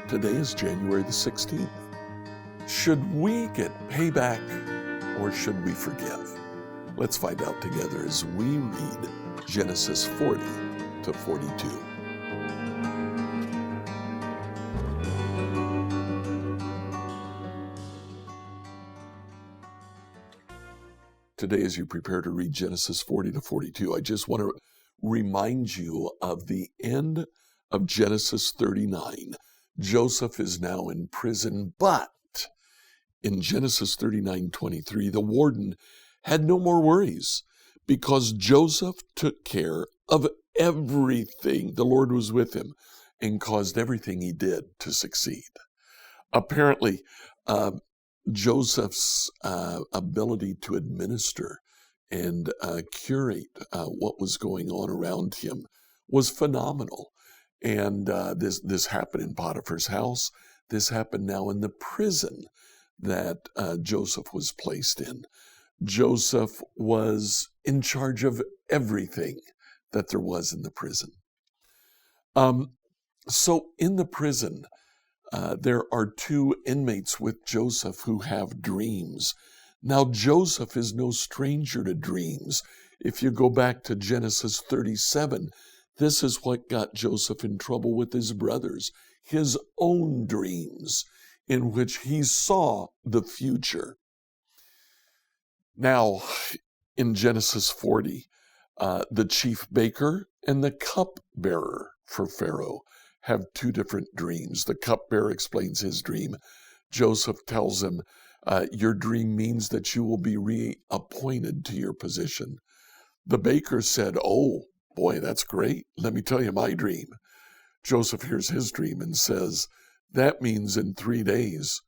Today is January the 16th. Should we get payback or should we forgive? Let's find out together as we read Genesis 40 to 42. Today, as you prepare to read Genesis 40 to 42, I just want to remind you of the end of Genesis 39. Joseph is now in prison, but in Genesis 39:23, the warden had no more worries because Joseph took care of everything. The Lord was with him and caused everything he did to succeed. Apparently, Joseph's ability to administer and curate what was going on around him was phenomenal. And this happened in Potiphar's house. This happened now in the prison that Joseph was placed in. Joseph was in charge of everything that there was in the prison. So in the prison, there are two inmates with Joseph who have dreams. Now, Joseph is no stranger to dreams. If you go back to Genesis 37, this is what got Joseph in trouble with his brothers, his own dreams in which he saw the future. Now, in Genesis 40, the chief baker and the cupbearer for Pharaoh have two different dreams. The cupbearer explains his dream. Joseph tells him, your dream means that you will be reappointed to your position. The baker said, oh, boy, that's great. Let me tell you my dream. Joseph hears his dream and says, that means in 3 days,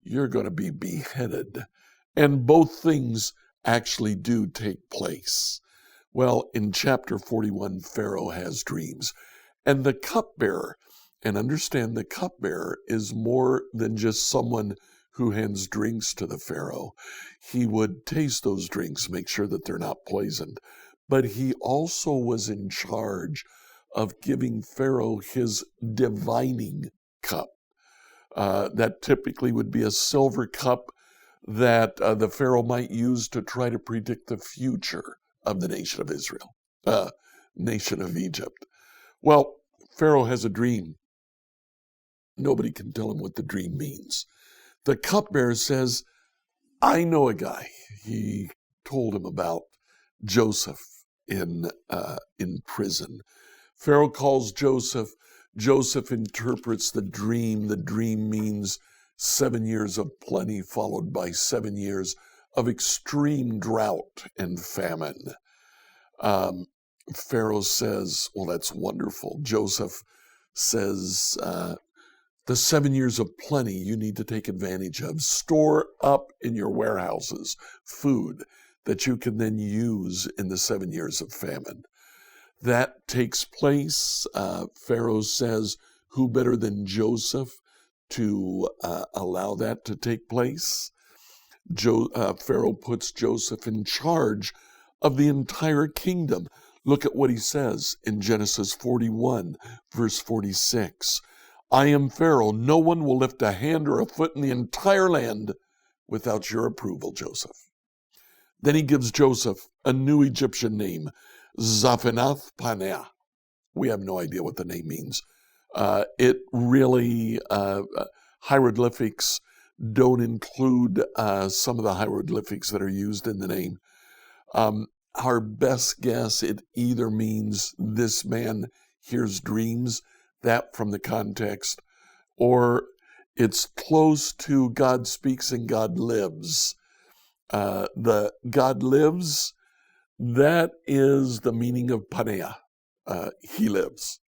you're going to be beheaded. And both things actually do take place. Well, in chapter 41, Pharaoh has dreams. And the cupbearer, and understand the cupbearer is more than just someone who hands drinks to the Pharaoh. He would taste those drinks, make sure that they're not poisoned. But he also was in charge of giving Pharaoh his divining cup. That typically would be a silver cup that the Pharaoh might use to try to predict the future of the nation of Israel, nation of Egypt. Well, Pharaoh has a dream. Nobody can tell him what the dream means. The cupbearer says, I know a guy. He told him about Joseph in prison. Pharaoh calls Joseph. Joseph interprets the dream. The dream means 7 years of plenty followed by 7 years of extreme drought and famine. Pharaoh says, well, that's wonderful. Joseph says, the 7 years of plenty you need to take advantage of. Store up in your warehouses food that you can then use in the 7 years of famine. That takes place. Pharaoh says, who better than Joseph to allow that to take place? Pharaoh puts Joseph in charge of the entire kingdom. Look at what he says in Genesis 41, verse 46. I am Pharaoh. No one will lift a hand or a foot in the entire land without your approval, Joseph. Then he gives Joseph a new Egyptian name, Zaphanath Paneah. We have no idea what the name means. It really, hieroglyphics don't include some of the hieroglyphics that are used in the name. Our best guess, it either means this man hears dreams, that from the context, or it's close to God speaks and God lives. The God lives, that is the meaning of Paneah. He lives.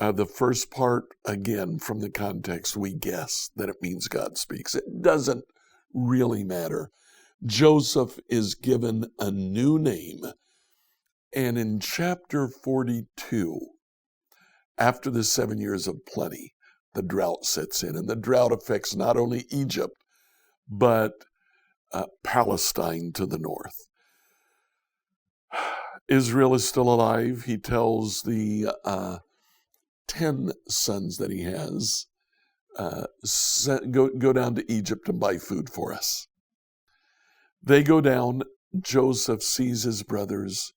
The first part, again, from the context, we guess that it means God speaks. It doesn't really matter. Joseph is given a new name. And in chapter 42, after the 7 years of plenty, the drought sets in. And the drought affects not only Egypt, but Palestine to the north. Israel is still alive. He tells the 10 sons that he has, go down to Egypt and buy food for us. They go down. Joseph sees his brothers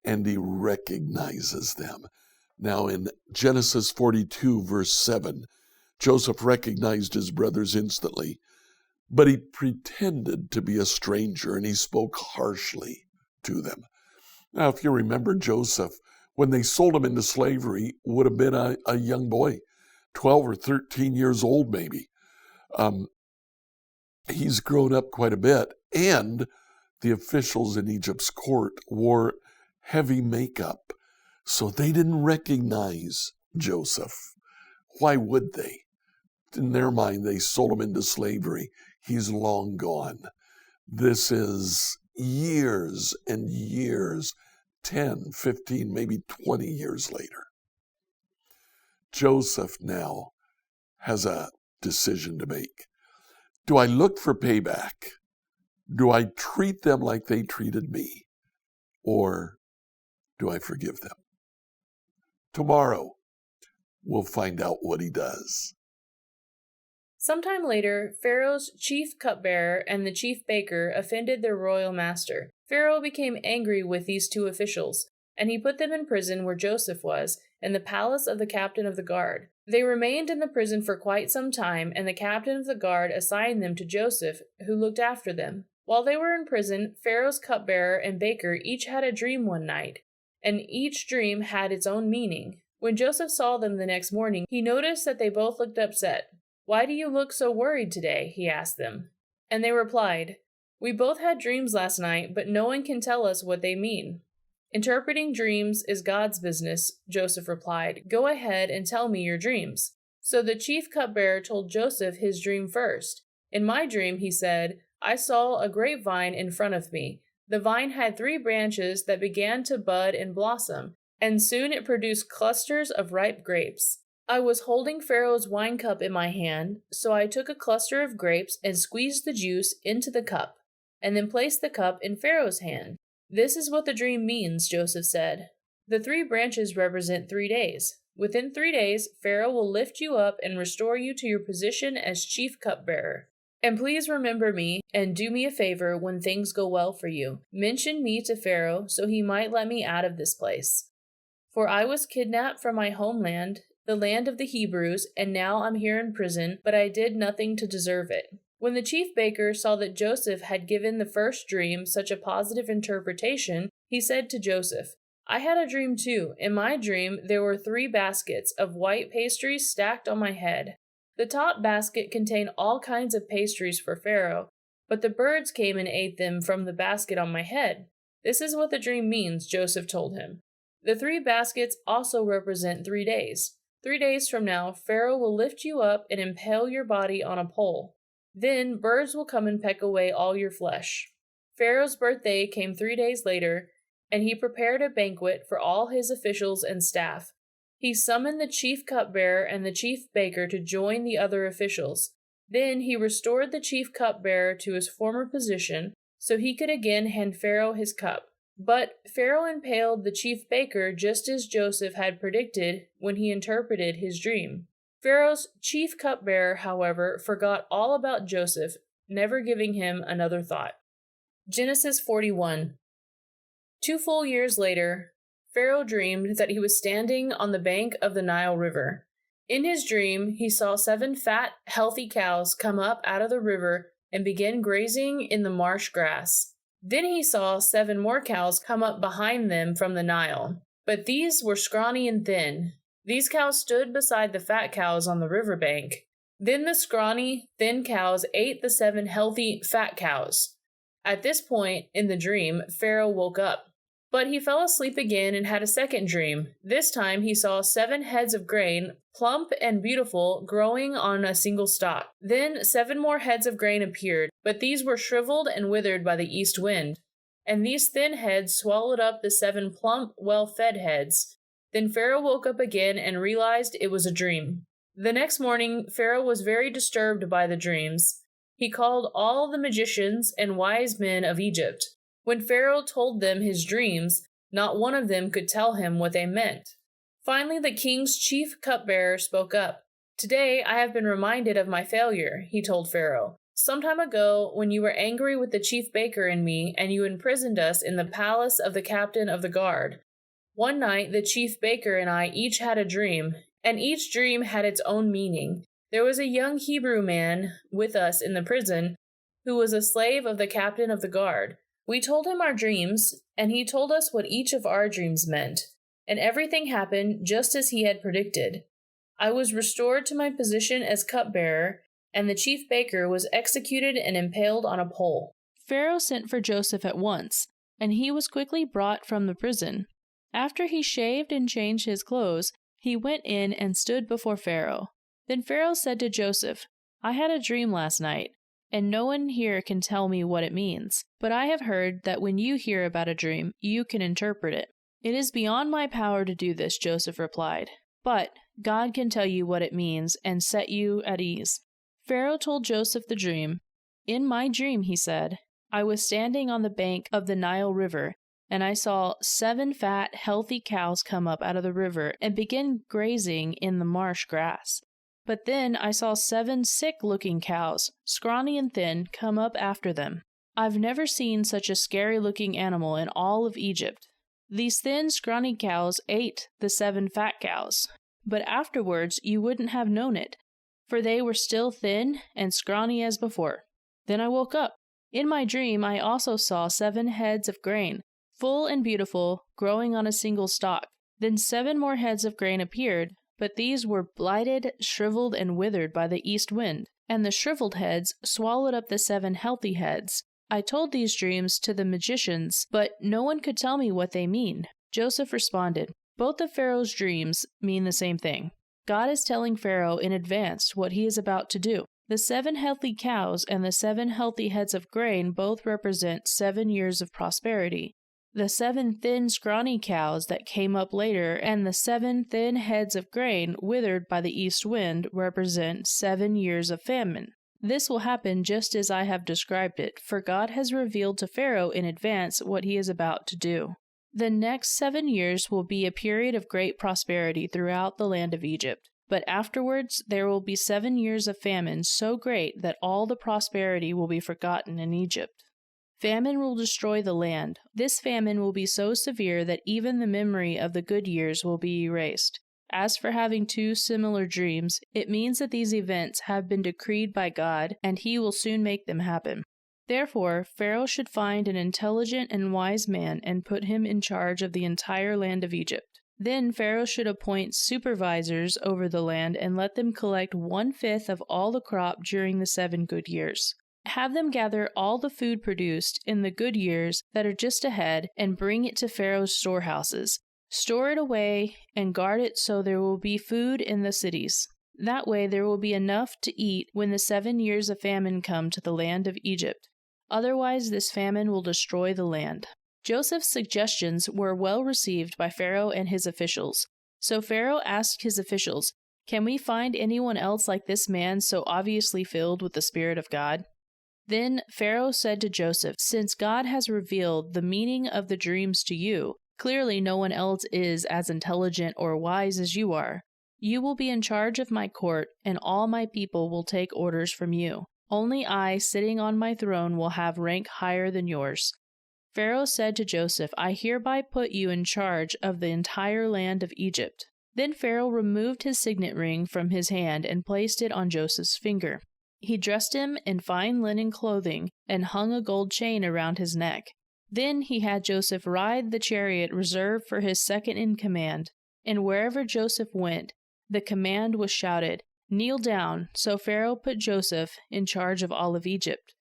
and he recognizes them. Now in Genesis 42, verse 7, Joseph recognized his brothers instantly, but he pretended to be a stranger and he spoke harshly to them. Now, if you remember, Joseph, when they sold him into slavery, would have been a young boy, 12 or 13 years old maybe. He's grown up quite a bit, and the officials in Egypt's court wore heavy makeup, so they didn't recognize Joseph. Why would they? In their mind, they sold him into slavery. He's long gone. This is years and years, 10, 15, maybe 20 years later. Joseph now has a decision to make. Do I look for payback? Do I treat them like they treated me? Or do I forgive them? Tomorrow, we'll find out what he does. Sometime later, Pharaoh's chief cupbearer and the chief baker offended their royal master. Pharaoh became angry with these two officials, and he put them in prison where Joseph was, in the palace of the captain of the guard. They remained in the prison for quite some time, and the captain of the guard assigned them to Joseph, who looked after them. While they were in prison, Pharaoh's cupbearer and baker each had a dream one night, and each dream had its own meaning. When Joseph saw them the next morning, he noticed that they both looked upset. "Why do you look so worried today?" he asked them. And they replied, "We both had dreams last night, but no one can tell us what they mean." "Interpreting dreams is God's business," Joseph replied. "Go ahead and tell me your dreams." So the chief cupbearer told Joseph his dream first. "In my dream," he said, "I saw a grapevine in front of me. The vine had 3 branches that began to bud and blossom, and soon it produced clusters of ripe grapes. I was holding Pharaoh's wine cup in my hand, so I took a cluster of grapes and squeezed the juice into the cup, and then placed the cup in Pharaoh's hand. This is what the dream means," Joseph said. "The 3 branches represent 3 days. Within 3 days, Pharaoh will lift you up and restore you to your position as chief cupbearer. And please remember me and do me a favor when things go well for you. Mention me to Pharaoh so he might let me out of this place. For I was kidnapped from my homeland, the land of the Hebrews, and now I'm here in prison, but I did nothing to deserve it." When the chief baker saw that Joseph had given the first dream such a positive interpretation, he said to Joseph, "I had a dream too. In my dream, there were 3 baskets of white pastries stacked on my head. The top basket contained all kinds of pastries for Pharaoh, but the birds came and ate them from the basket on my head. This is what the dream means," Joseph told him. "The 3 baskets also represent 3 days. 3 days from now, Pharaoh will lift you up and impale your body on a pole. Then birds will come and peck away all your flesh." Pharaoh's birthday came 3 days later, and he prepared a banquet for all his officials and staff. He summoned the chief cupbearer and the chief baker to join the other officials. Then he restored the chief cupbearer to his former position, so he could again hand Pharaoh his cup. But Pharaoh impaled the chief baker just as Joseph had predicted when he interpreted his dream. Pharaoh's chief cupbearer, however, forgot all about Joseph, never giving him another thought. Genesis 41. 2 full years later, Pharaoh dreamed that he was standing on the bank of the Nile River. In his dream, he saw 7 fat, healthy cows come up out of the river and begin grazing in the marsh grass. Then he saw 7 more cows come up behind them from the Nile, but these were scrawny and thin. These cows stood beside the fat cows on the riverbank. Then the scrawny, thin cows ate the 7 healthy, fat cows. At this point in the dream, Pharaoh woke up. But he fell asleep again and had a second dream. This time he saw 7 heads of grain, plump and beautiful, growing on a single stalk. Then 7 more heads of grain appeared, but these were shriveled and withered by the east wind. And these thin heads swallowed up the 7 plump, well-fed heads. Then Pharaoh woke up again and realized it was a dream. The next morning, Pharaoh was very disturbed by the dreams. He called all the magicians and wise men of Egypt. When Pharaoh told them his dreams, not one of them could tell him what they meant. Finally, the king's chief cupbearer spoke up. "Today I have been reminded of my failure," he told Pharaoh. "Some time ago, when you were angry with the chief baker and me, and you imprisoned us in the palace of the captain of the guard, one night the chief baker and I each had a dream, and each dream had its own meaning. There was a young Hebrew man with us in the prison who was a slave of the captain of the guard. We told him our dreams, and he told us what each of our dreams meant, and everything happened just as he had predicted. I was restored to my position as cupbearer, and the chief baker was executed and impaled on a pole." Pharaoh sent for Joseph at once, and he was quickly brought from the prison. After he shaved and changed his clothes, he went in and stood before Pharaoh. Then Pharaoh said to Joseph, "I had a dream last night, and no one here can tell me what it means. But I have heard that when you hear about a dream, you can interpret it." "It is beyond my power to do this," Joseph replied. "But God can tell you what it means and set you at ease." Pharaoh told Joseph the dream. "In my dream," he said, "I was standing on the bank of the Nile River, and I saw 7 fat, healthy cows come up out of the river and begin grazing in the marsh grass. But then I saw 7 sick-looking cows, scrawny and thin, come up after them. I've never seen such a scary-looking animal in all of Egypt. These thin, scrawny cows ate the 7 fat cows, but afterwards you wouldn't have known it, for they were still thin and scrawny as before. Then I woke up. In my dream I also saw 7 heads of grain, full and beautiful, growing on a single stalk. Then 7 more heads of grain appeared, but these were blighted, shriveled, and withered by the east wind, and the shriveled heads swallowed up the 7 healthy heads. I told these dreams to the magicians, but no one could tell me what they mean." Joseph responded, "Both of Pharaoh's dreams mean the same thing. God is telling Pharaoh in advance what he is about to do. The 7 healthy cows and the 7 healthy heads of grain both represent 7 years of prosperity. The 7 thin, scrawny cows that came up later and the 7 thin heads of grain withered by the east wind represent 7 years of famine. This will happen just as I have described it, for God has revealed to Pharaoh in advance what he is about to do. The next 7 years will be a period of great prosperity throughout the land of Egypt, but afterwards there will be 7 years of famine so great that all the prosperity will be forgotten in Egypt. Famine will destroy the land. This famine will be so severe that even the memory of the good years will be erased. As for having 2 similar dreams, it means that these events have been decreed by God, and he will soon make them happen. Therefore, Pharaoh should find an intelligent and wise man and put him in charge of the entire land of Egypt. Then Pharaoh should appoint supervisors over the land and let them collect 1/5 of all the crop during the 7 good years. Have them gather all the food produced in the good years that are just ahead and bring it to Pharaoh's storehouses. Store it away and guard it so there will be food in the cities. That way there will be enough to eat when the 7 years of famine come to the land of Egypt. Otherwise this famine will destroy the land." Joseph's suggestions were well received by Pharaoh and his officials. So Pharaoh asked his officials, "Can we find anyone else like this man so obviously filled with the Spirit of God?" Then Pharaoh said to Joseph, "Since God has revealed the meaning of the dreams to you, clearly no one else is as intelligent or wise as you are. You will be in charge of my court, and all my people will take orders from you. Only I, sitting on my throne, will have rank higher than yours." Pharaoh said to Joseph, "I hereby put you in charge of the entire land of Egypt." Then Pharaoh removed his signet ring from his hand and placed it on Joseph's finger. He dressed him in fine linen clothing and hung a gold chain around his neck. Then he had Joseph ride the chariot reserved for his second in command, and wherever Joseph went, the command was shouted, "Kneel down." So Pharaoh put Joseph in charge of all of Egypt.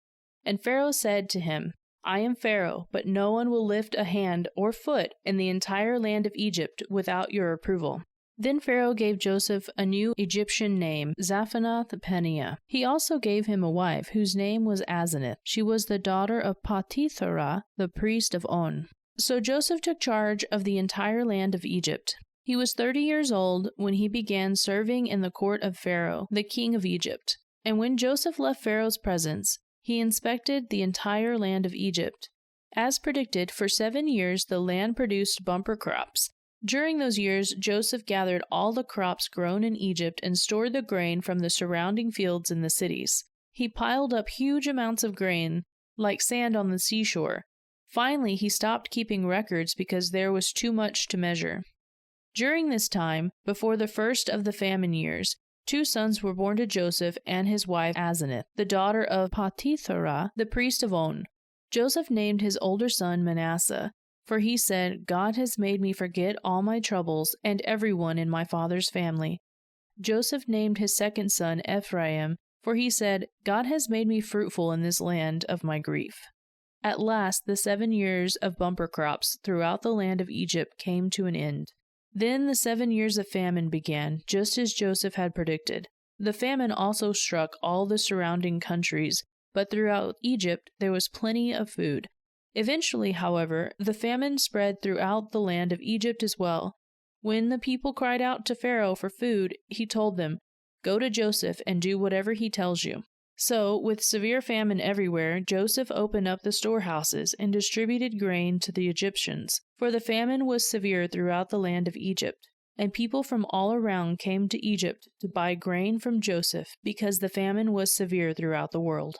And Pharaoh said to him, "I am Pharaoh, but no one will lift a hand or foot in the entire land of Egypt without your approval." Then Pharaoh gave Joseph a new Egyptian name, Zaphanath-Paneah. He also gave him a wife, whose name was Asenath. She was the daughter of Potipharah, the priest of On. So Joseph took charge of the entire land of Egypt. He was 30 years old when he began serving in the court of Pharaoh, the king of Egypt. And when Joseph left Pharaoh's presence, he inspected the entire land of Egypt. As predicted, for 7 years the land produced bumper crops. During those years, Joseph gathered all the crops grown in Egypt and stored the grain from the surrounding fields in the cities. He piled up huge amounts of grain, like sand on the seashore. Finally, he stopped keeping records because there was too much to measure. During this time, before the first of the famine years, 2 sons were born to Joseph and his wife Asenath, the daughter of Potipharah, the priest of On. Joseph named his older son Manasseh, for he said, "God has made me forget all my troubles and everyone in my father's family." Joseph named his second son Ephraim, for he said, "God has made me fruitful in this land of my grief." At last, the 7 years of bumper crops throughout the land of Egypt came to an end. Then the 7 years of famine began, just as Joseph had predicted. The famine also struck all the surrounding countries, but throughout Egypt there was plenty of food. Eventually, however, the famine spread throughout the land of Egypt as well. When the people cried out to Pharaoh for food, he told them, "Go to Joseph and do whatever he tells you." So, with severe famine everywhere, Joseph opened up the storehouses and distributed grain to the Egyptians, for the famine was severe throughout the land of Egypt, and people from all around came to Egypt to buy grain from Joseph because the famine was severe throughout the world.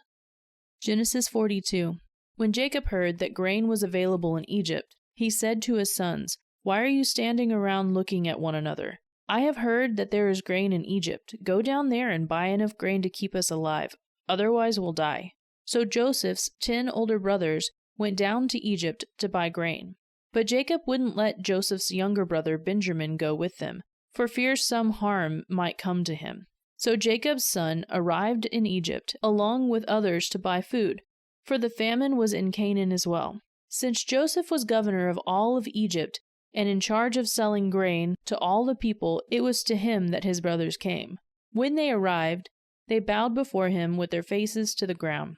Genesis 42. When Jacob heard that grain was available in Egypt, he said to his sons, "Why are you standing around looking at one another? I have heard that there is grain in Egypt. Go down there and buy enough grain to keep us alive. Otherwise we'll die." So Joseph's 10 older brothers went down to Egypt to buy grain. But Jacob wouldn't let Joseph's younger brother Benjamin go with them, for fear some harm might come to him. So Jacob's son arrived in Egypt, along with others to buy food, for the famine was in Canaan as well. Since Joseph was governor of all of Egypt and in charge of selling grain to all the people, it was to him that his brothers came. When they arrived, they bowed before him with their faces to the ground.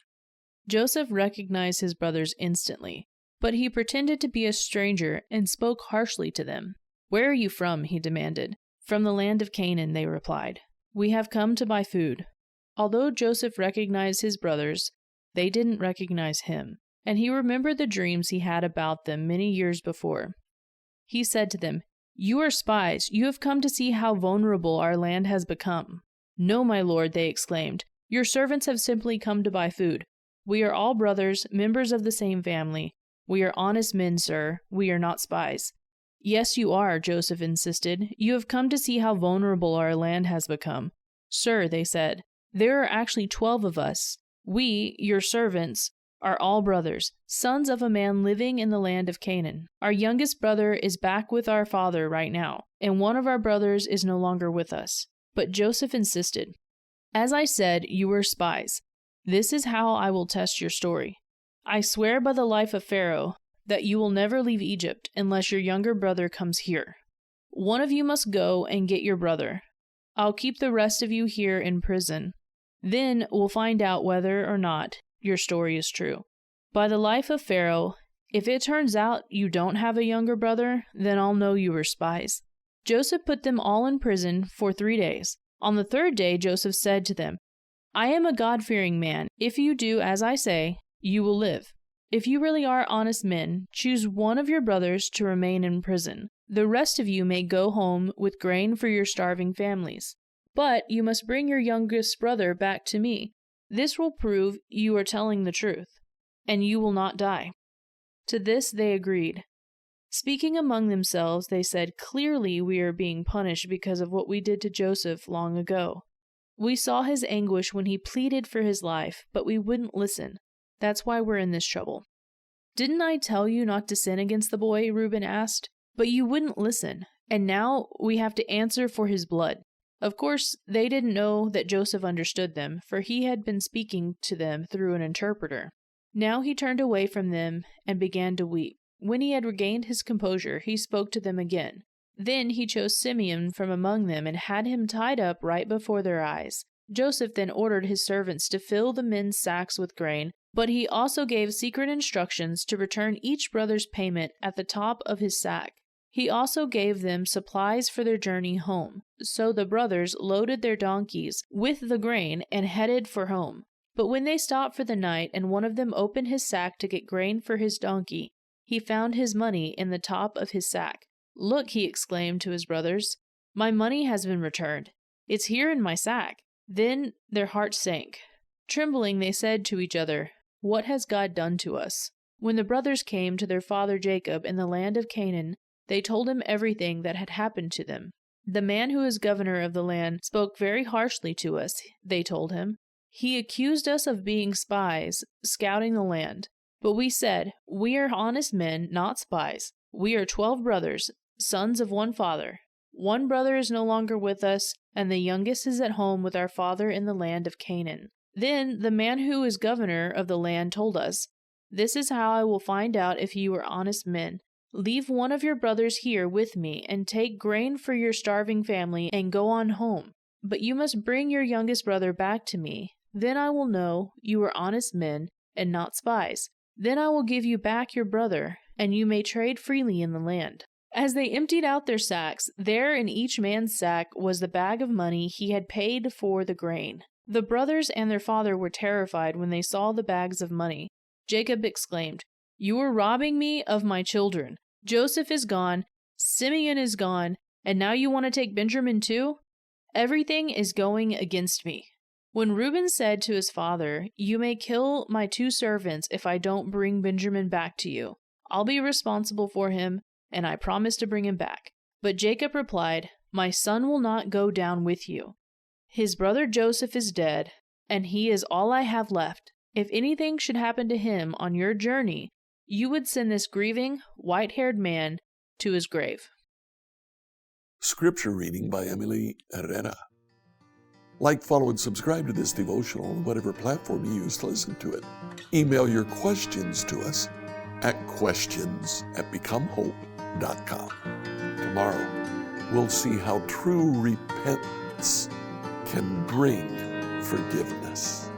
Joseph recognized his brothers instantly, but he pretended to be a stranger and spoke harshly to them. "Where are you from?" he demanded. "From the land of Canaan," they replied. "We have come to buy food." Although Joseph recognized his brothers, they didn't recognize him, and he remembered the dreams he had about them many years before. He said to them, "You are spies. You have come to see how vulnerable our land has become." "No, my lord," they exclaimed. "Your servants have simply come to buy food. We are all brothers, members of the same family. We are honest men, sir. We are not spies." "Yes, you are," Joseph insisted. "You have come to see how vulnerable our land has become." "Sir," they said, "there are actually 12 of us. We, your servants, are all brothers, sons of a man living in the land of Canaan. Our youngest brother is back with our father right now, and one of our brothers is no longer with us." But Joseph insisted, "As I said, you were spies. This is how I will test your story. I swear by the life of Pharaoh that you will never leave Egypt unless your younger brother comes here. One of you must go and get your brother. I'll keep the rest of you here in prison. Then we'll find out whether or not your story is true. By the life of Pharaoh, if it turns out you don't have a younger brother, then I'll know you were spies." Joseph put them all in prison for 3 days. On the 3rd day, Joseph said to them, I am a God-fearing man. If you do as I say, you will live. If you really are honest men, choose one of your brothers to remain in prison. The rest of you may go home with grain for your starving families. But you must bring your youngest brother back to me. This will prove you are telling the truth, and you will not die." To this they agreed. Speaking among themselves, they said, "Clearly we are being punished because of what we did to Joseph long ago. We saw his anguish when he pleaded for his life, but we wouldn't listen. That's why we're in this trouble." "Didn't I tell you not to sin against the boy?" Reuben asked. "But you wouldn't listen, and now we have to answer for his blood." Of course, they didn't know that Joseph understood them, for he had been speaking to them through an interpreter. Now he turned away from them and began to weep. When he had regained his composure, he spoke to them again. Then he chose Simeon from among them and had him tied up right before their eyes. Joseph then ordered his servants to fill the men's sacks with grain, but he also gave secret instructions to return each brother's payment at the top of his sack. He also gave them supplies for their journey home. So the brothers loaded their donkeys with the grain and headed for home. But when they stopped for the night and one of them opened his sack to get grain for his donkey, he found his money in the top of his sack. "Look," he exclaimed to his brothers, "my money has been returned. It's here in my sack." Then their hearts sank. Trembling, they said to each other, "What has God done to us?" When the brothers came to their father Jacob in the land of Canaan, they told him everything that had happened to them. "The man who is governor of the land spoke very harshly to us," they told him. "He accused us of being spies, scouting the land. But we said, 'We are honest men, not spies. We are 12 brothers, sons of one father. One brother is no longer with us, and the youngest is at home with our father in the land of Canaan.' Then the man who is governor of the land told us, 'This is how I will find out if you are honest men. Leave one of your brothers here with me and take grain for your starving family and go on home. But you must bring your youngest brother back to me. Then I will know you are honest men and not spies. Then I will give you back your brother, and you may trade freely in the land.' As they emptied out their sacks, there in each man's sack was the bag of money he had paid for the grain. The brothers and their father were terrified when they saw the bags of money. Jacob exclaimed, 'You are robbing me of my children. Joseph is gone, Simeon is gone, and now you want to take Benjamin too? Everything is going against me.' When Reuben said to his father, 'You may kill my 2 servants if I don't bring Benjamin back to you. I'll be responsible for him, and I promise to bring him back.' But Jacob replied, 'My son will not go down with you. His brother Joseph is dead, and he is all I have left. If anything should happen to him on your journey, you would send this grieving, white-haired man to his grave." Scripture reading by Emily Herrera. Like, follow, and subscribe to this devotional on whatever platform you use to listen to it. Email your questions to us at questions@becomehope.com. Tomorrow, we'll see how true repentance can bring forgiveness.